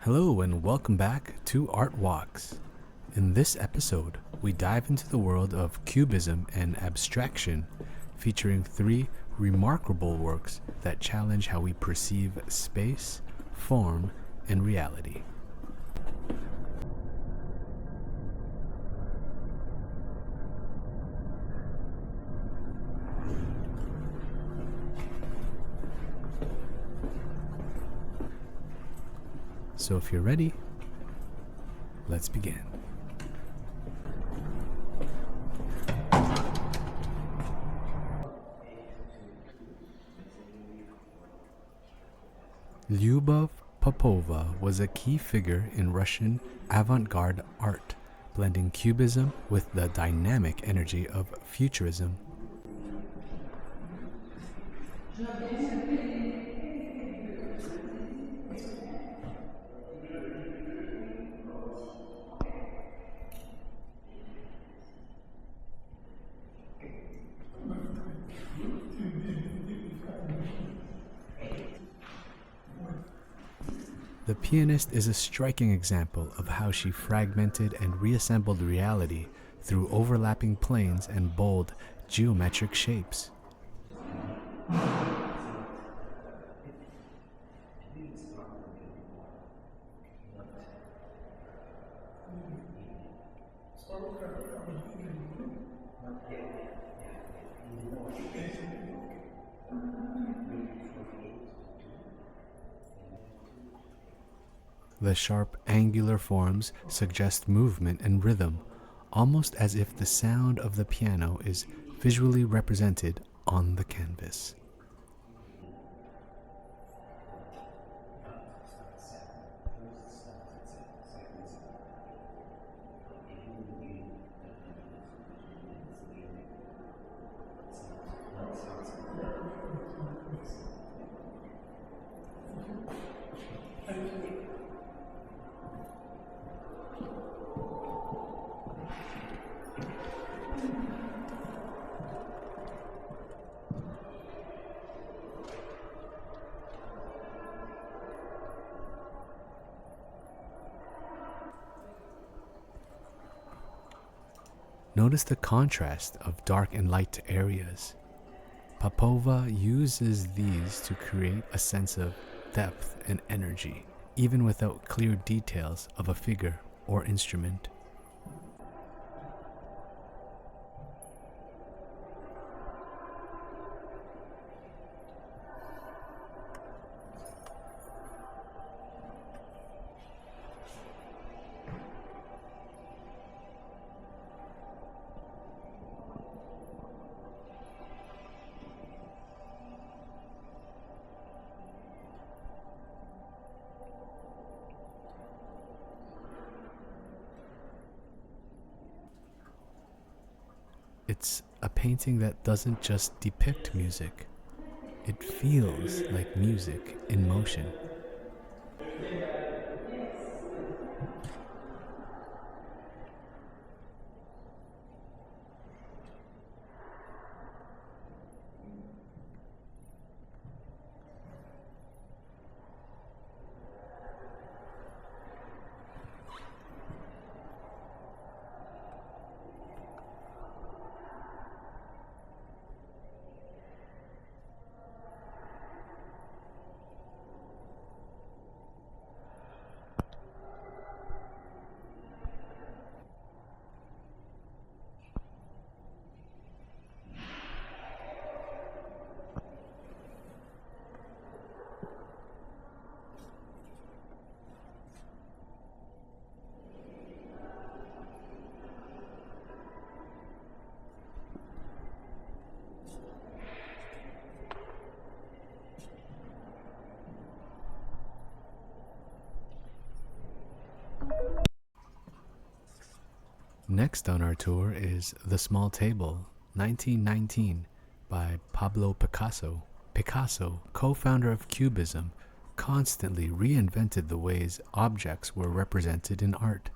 Hello and welcome back to Art Walks. In this episode, we dive into the world of Cubism and Abstraction, featuring three remarkable works that challenge how we perceive space, form, and reality. So if you're ready, let's begin. Liubov Popova was a key figure in Russian avant-garde art, blending Cubism with the dynamic energy of Futurism. The Pianist is a striking example of how she fragmented and reassembled reality through overlapping planes and bold geometric shapes. The sharp, angular forms suggest movement and rhythm, almost as if the sound of the piano is visually represented on the canvas. Notice the contrast of dark and light areas. Popova uses these to create a sense of depth and energy, even without clear details of a figure or instrument. It's a painting that doesn't just depict music, it feels like music in motion. Next on our tour is The Small Table, 1919, by Pablo Picasso. Picasso, co-founder of Cubism, constantly reinvented the ways objects were represented in art.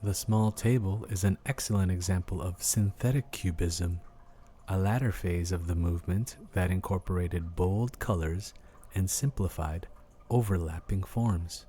The small table is an excellent example of synthetic cubism, a latter phase of the movement that incorporated bold colors and simplified, overlapping forms.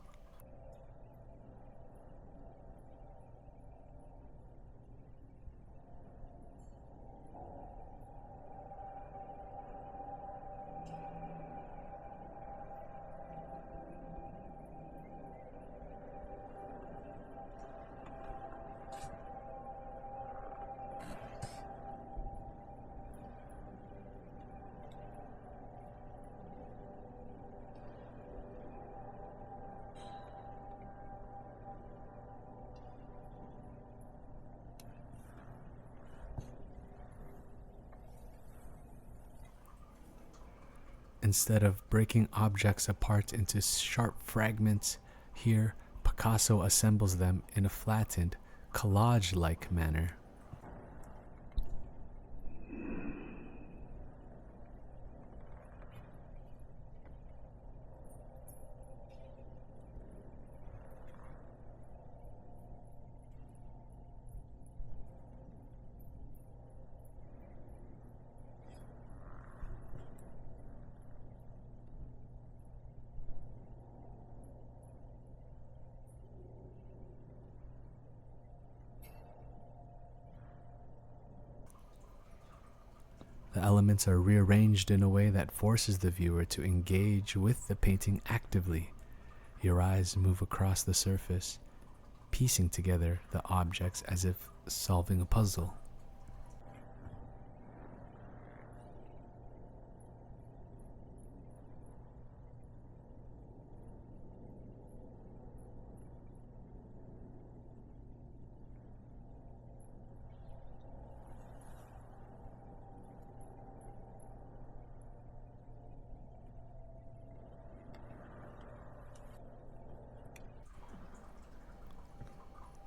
Instead of breaking objects apart into sharp fragments, here Picasso assembles them in a flattened, collage-like manner. The elements are rearranged in a way that forces the viewer to engage with the painting actively. Your eyes move across the surface, piecing together the objects as if solving a puzzle.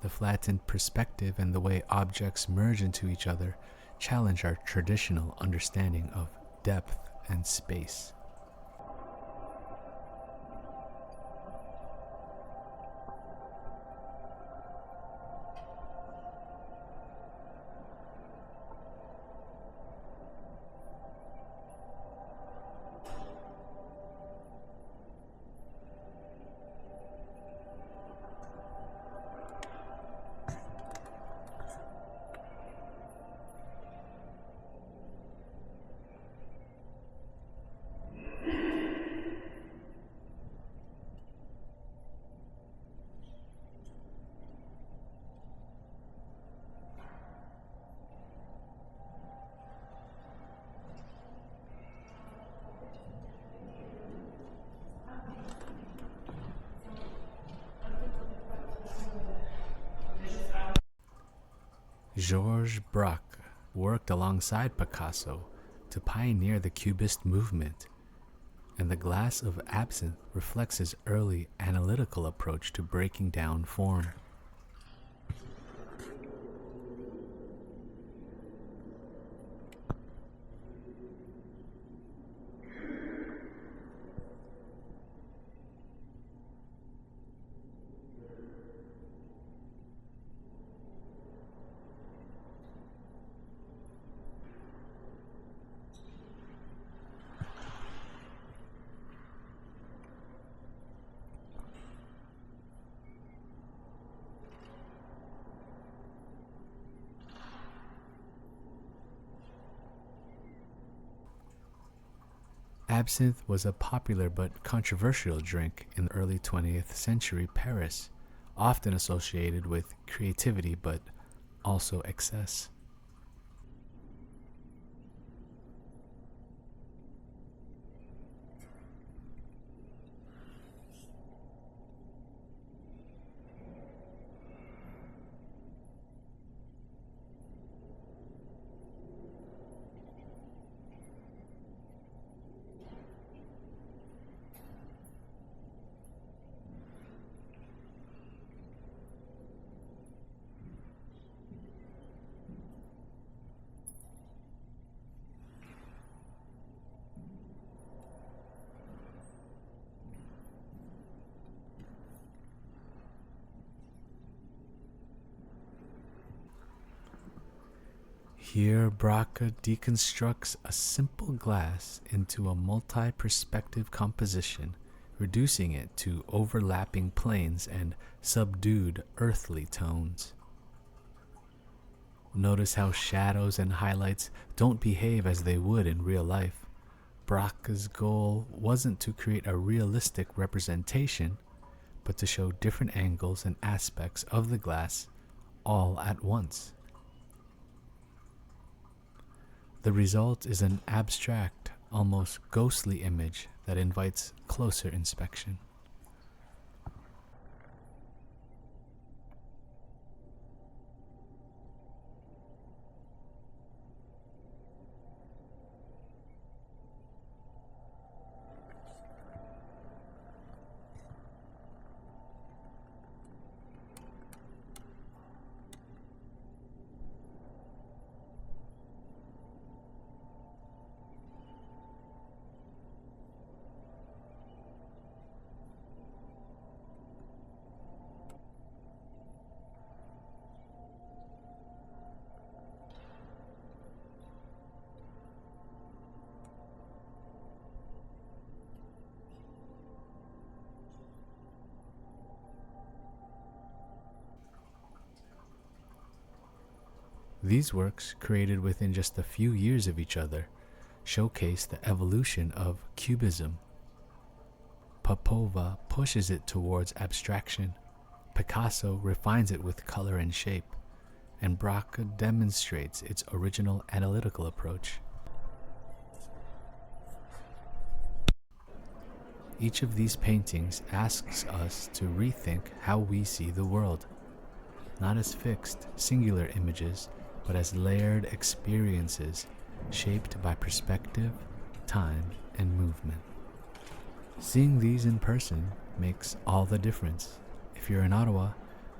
The flattened perspective and the way objects merge into each other challenge our traditional understanding of depth and space. Georges Braque worked alongside Picasso to pioneer the Cubist movement, and the glass of Absinthe reflects his early analytical approach to breaking down form. Absinthe was a popular but controversial drink in early 20th century Paris, often associated with creativity but also excess. Here, Braque deconstructs a simple glass into a multi-perspective composition, reducing it to overlapping planes and subdued earthly tones. Notice how shadows and highlights don't behave as they would in real life. Braque's goal wasn't to create a realistic representation, but to show different angles and aspects of the glass all at once. The result is an abstract, almost ghostly image that invites closer inspection. These works, created within just a few years of each other, showcase the evolution of Cubism. Popova pushes it towards abstraction, Picasso refines it with color and shape, and Braque demonstrates its original analytical approach. Each of these paintings asks us to rethink how we see the world, not as fixed, singular images, but as layered experiences shaped by perspective, time, and movement. Seeing these in person makes all the difference. If you're in Ottawa,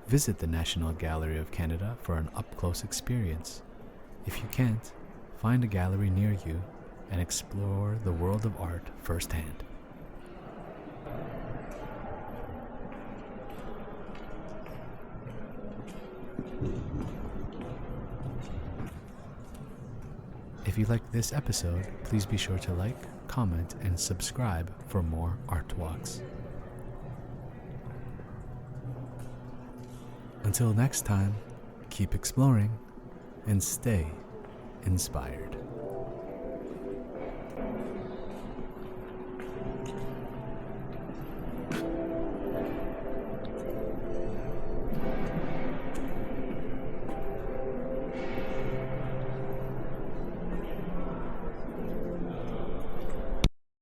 visit the National Gallery of Canada for an up-close experience. If you can't, find a gallery near you and explore the world of art firsthand. If you liked this episode, please be sure to like, comment, and subscribe for more art walks. Until next time, keep exploring and stay inspired.